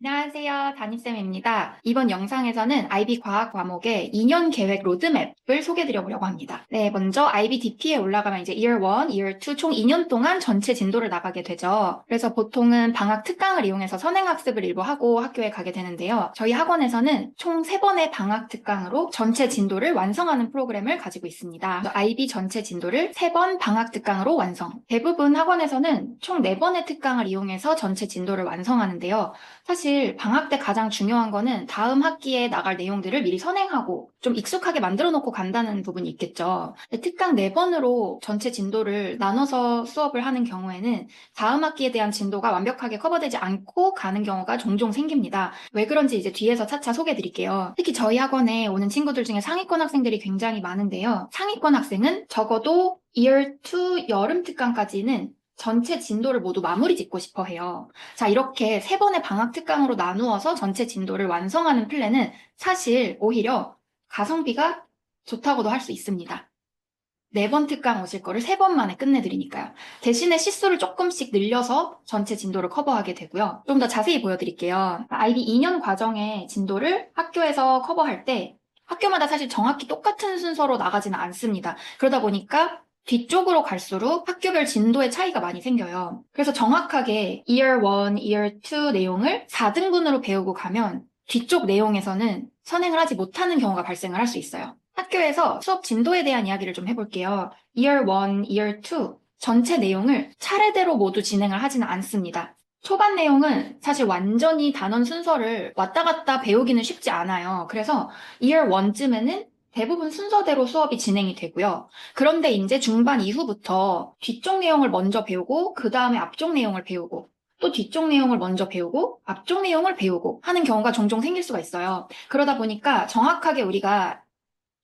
안녕하세요. 담임쌤입니다. 이번 영상에서는 IB 과학 과목의 2년 계획 로드맵을 소개해 드려보려고 합니다. 네, 먼저 IB DP에 올라가면 이제 Year 1, Year 2 총 2년 동안 전체 진도를 나가게 되죠. 그래서 보통은 방학 특강을 이용해서 선행학습을 일부 하고 학교에 가게 되는데요. 저희 학원에서는 총 3번의 방학 특강으로 전체 진도를 완성하는 프로그램을 가지고 있습니다. IB 전체 진도를 3번 방학 특강으로 완성. 대부분 학원에서는 총 4번의 특강을 이용해서 전체 진도를 완성하는데요. 사실 방학 때 가장 중요한 거는 다음 학기에 나갈 내용들을 미리 선행하고 좀 익숙하게 만들어 놓고 간다는 부분이 있겠죠. 특강 4번으로 전체 진도를 나눠서 수업을 하는 경우에는 다음 학기에 대한 진도가 완벽하게 커버되지 않고 가는 경우가 종종 생깁니다. 왜 그런지 이제 뒤에서 차차 소개해 드릴게요. 특히 저희 학원에 오는 친구들 중에 상위권 학생들이 굉장히 많은데요. 상위권 학생은 적어도 Year 2 여름 특강까지는 전체 진도를 모두 마무리 짓고 싶어 해요. 자, 이렇게 3번의 방학 특강으로 나누어서 전체 진도를 완성하는 플랜은 사실 오히려 가성비가 좋다고도 할 수 있습니다. 4번 특강 오실 거를 3번 만에 끝내드리니까요. 대신에 시수를 조금씩 늘려서 전체 진도를 커버하게 되고요. 좀 더 자세히 보여드릴게요. IB 2년 과정의 진도를 학교에서 커버할 때 학교마다 사실 정확히 똑같은 순서로 나가지는 않습니다. 그러다 보니까 뒤쪽으로 갈수록 학교별 진도의 차이가 많이 생겨요. 그래서 정확하게 Year 1, Year 2 내용을 4등분으로 배우고 가면 뒤쪽 내용에서는 선행을 하지 못하는 경우가 발생을 할 수 있어요. 학교에서 수업 진도에 대한 이야기를 좀 해볼게요. Year 1, Year 2 전체 내용을 차례대로 모두 진행을 하지는 않습니다. 초반 내용은 사실 완전히 단원 순서를 왔다 갔다 배우기는 쉽지 않아요. 그래서 Year 1쯤에는 대부분 순서대로 수업이 진행이 되고요. 그런데 이제 중반 이후부터 뒤쪽 내용을 먼저 배우고 그 다음에 앞쪽 내용을 배우고 또 뒤쪽 내용을 먼저 배우고 앞쪽 내용을 배우고 하는 경우가 종종 생길 수가 있어요. 그러다 보니까 정확하게 우리가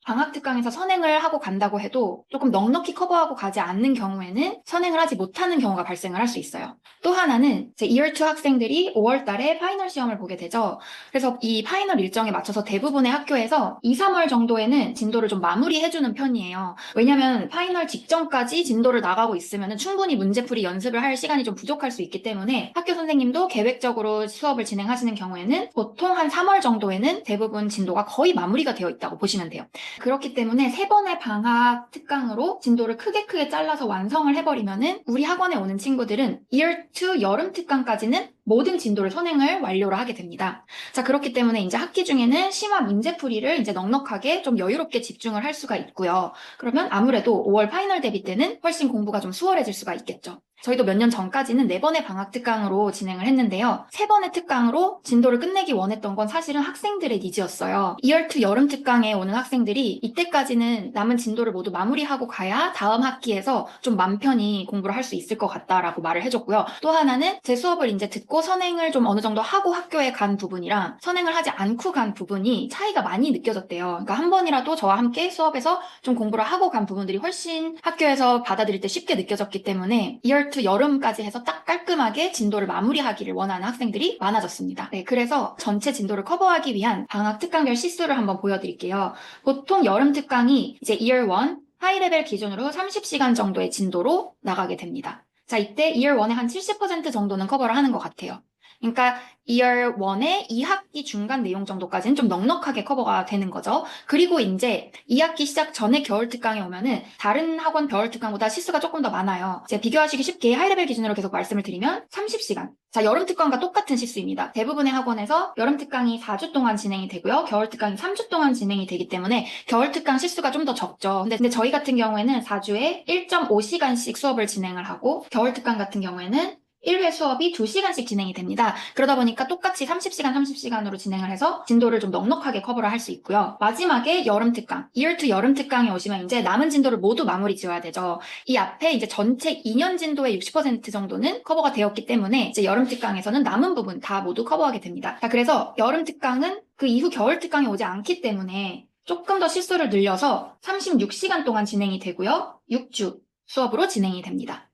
방학 특강에서 선행을 하고 간다고 해도 조금 넉넉히 커버하고 가지 않는 경우에는 선행을 하지 못하는 경우가 발생을 할 수 있어요. 또 하나는 이제 Year 2 학생들이 5월 달에 파이널 시험을 보게 되죠. 그래서 이 파이널 일정에 맞춰서 대부분의 학교에서 2, 3월 정도에는 진도를 좀 마무리해주는 편이에요. 왜냐면 파이널 직전까지 진도를 나가고 있으면 충분히 문제풀이 연습을 할 시간이 좀 부족할 수 있기 때문에 학교 선생님도 계획적으로 수업을 진행하시는 경우에는 보통 한 3월 정도에는 대부분 진도가 거의 마무리가 되어 있다고 보시면 돼요. 그렇기 때문에 3번의 방학 특강으로 진도를 크게 잘라서 완성을 해버리면은 우리 학원에 오는 친구들은 Year 2 여름 특강까지는 모든 진도를 선행을 완료를 하게 됩니다. 자, 그렇기 때문에 이제 학기 중에는 심화 문제풀이를 이제 넉넉하게 좀 여유롭게 집중을 할 수가 있고요. 그러면 아무래도 5월 파이널 대비 때는 훨씬 공부가 좀 수월해질 수가 있겠죠. 저희도 몇 년 전까지는 4번의 방학 특강으로 진행을 했는데요. 3번의 특강으로 진도를 끝내기 원했던 건 사실은 학생들의 니즈였어요. Year 2 여름 특강에 오는 학생들이 이때까지는 남은 진도를 모두 마무리하고 가야 다음 학기에서 좀 맘 편히 공부를 할 수 있을 것 같다라고 말을 해줬고요. 또 하나는 제 수업을 이제 듣고 선행을 좀 어느 정도 하고 학교에 간 부분이랑 선행을 하지 않고 간 부분이 차이가 많이 느껴졌대요. 그러니까 한 번이라도 저와 함께 수업에서 좀 공부를 하고 간 부분들이 훨씬 학교에서 받아들일 때 쉽게 느껴졌기 때문에 Year 2 여름까지 해서 딱 깔끔하게 진도를 마무리하기를 원하는 학생들이 많아졌습니다. 네, 그래서 전체 진도를 커버하기 위한 방학 특강별 시수를 한번 보여드릴게요. 보통 여름 특강이 이제 Year 1 하이레벨 기준으로 30시간 정도의 진도로 나가게 됩니다. 자, 이때 Year 1의 한 70% 정도는 커버를 하는 것 같아요. 그러니까 Year 1의 2학기 중간 내용 정도까지는 좀 넉넉하게 커버가 되는 거죠. 그리고 이제 2학기 시작 전에 겨울 특강에 오면은 다른 학원 겨울 특강보다 시수가 조금 더 많아요. 이제 비교하시기 쉽게 하이레벨 기준으로 계속 말씀을 드리면 30시간. 자, 여름 특강과 똑같은 시수입니다. 대부분의 학원에서 여름 특강이 4주 동안 진행이 되고요. 겨울 특강이 3주 동안 진행이 되기 때문에 겨울 특강 시수가 좀 더 적죠. 근데 저희 같은 경우에는 4주에 1.5시간씩 수업을 진행을 하고 겨울 특강 같은 경우에는 1회 수업이 2시간씩 진행이 됩니다. 그러다 보니까 똑같이 30시간, 30시간으로 진행을 해서 진도를 좀 넉넉하게 커버를 할 수 있고요. 마지막에 여름 특강, Year 2 여름 특강에 오시면 이제 남은 진도를 모두 마무리 지어야 되죠. 이 앞에 이제 전체 2년 진도의 60% 정도는 커버가 되었기 때문에 이제 여름 특강에서는 남은 부분 다 모두 커버하게 됩니다. 자, 그래서 여름 특강은 그 이후 겨울 특강이 오지 않기 때문에 조금 더 시수를 늘려서 36시간 동안 진행이 되고요. 6주 수업으로 진행이 됩니다.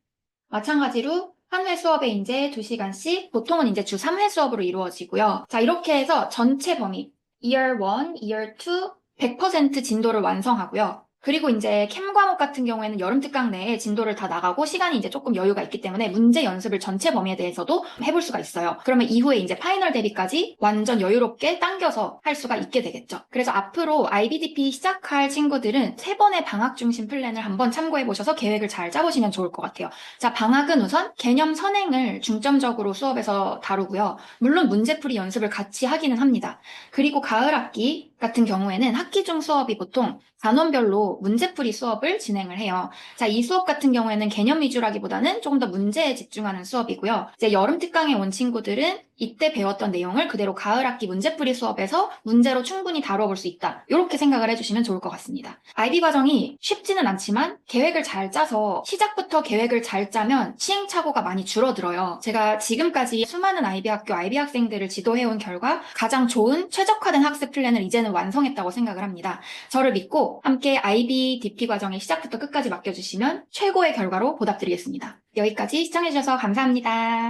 마찬가지로 한 회 수업에 이제 2시간씩, 보통은 이제 주 3회 수업으로 이루어지고요. 자, 이렇게 해서 전체 범위, Year 1, Year 2, 100% 진도를 완성하고요. 그리고 이제 캠 과목 같은 경우에는 여름 특강 내에 진도를 다 나가고 시간이 이제 조금 여유가 있기 때문에 문제 연습을 전체 범위에 대해서도 해볼 수가 있어요. 그러면 이후에 이제 파이널 대비까지 완전 여유롭게 당겨서 할 수가 있게 되겠죠. 그래서 앞으로 IBDP 시작할 친구들은 3번의 방학 중심 플랜을 한번 참고해 보셔서 계획을 잘 짜보시면 좋을 것 같아요. 자, 방학은 우선 개념 선행을 중점적으로 수업에서 다루고요. 물론 문제풀이 연습을 같이 하기는 합니다. 그리고 가을 학기 같은 경우에는 학기 중 수업이 보통 단원별로 문제풀이 수업을 진행을 해요. 자, 이 수업 같은 경우에는 개념 위주라기보다는 조금 더 문제에 집중하는 수업이고요. 이제 여름 특강에 온 친구들은 이때 배웠던 내용을 그대로 가을 학기 문제풀이 수업에서 문제로 충분히 다뤄볼 수 있다. 이렇게 생각을 해주시면 좋을 것 같습니다. IB 과정이 쉽지는 않지만 계획을 잘 짜서 시작부터 계획을 잘 짜면 시행착오가 많이 줄어들어요. 제가 지금까지 수많은 IB 학교 IB 학생들을 지도해온 결과 가장 좋은 최적화된 학습 플랜을 이제는 완성했다고 생각을 합니다. 저를 믿고 함께 IB DP 과정의 시작부터 끝까지 맡겨주시면 최고의 결과로 보답드리겠습니다. 여기까지 시청해주셔서 감사합니다.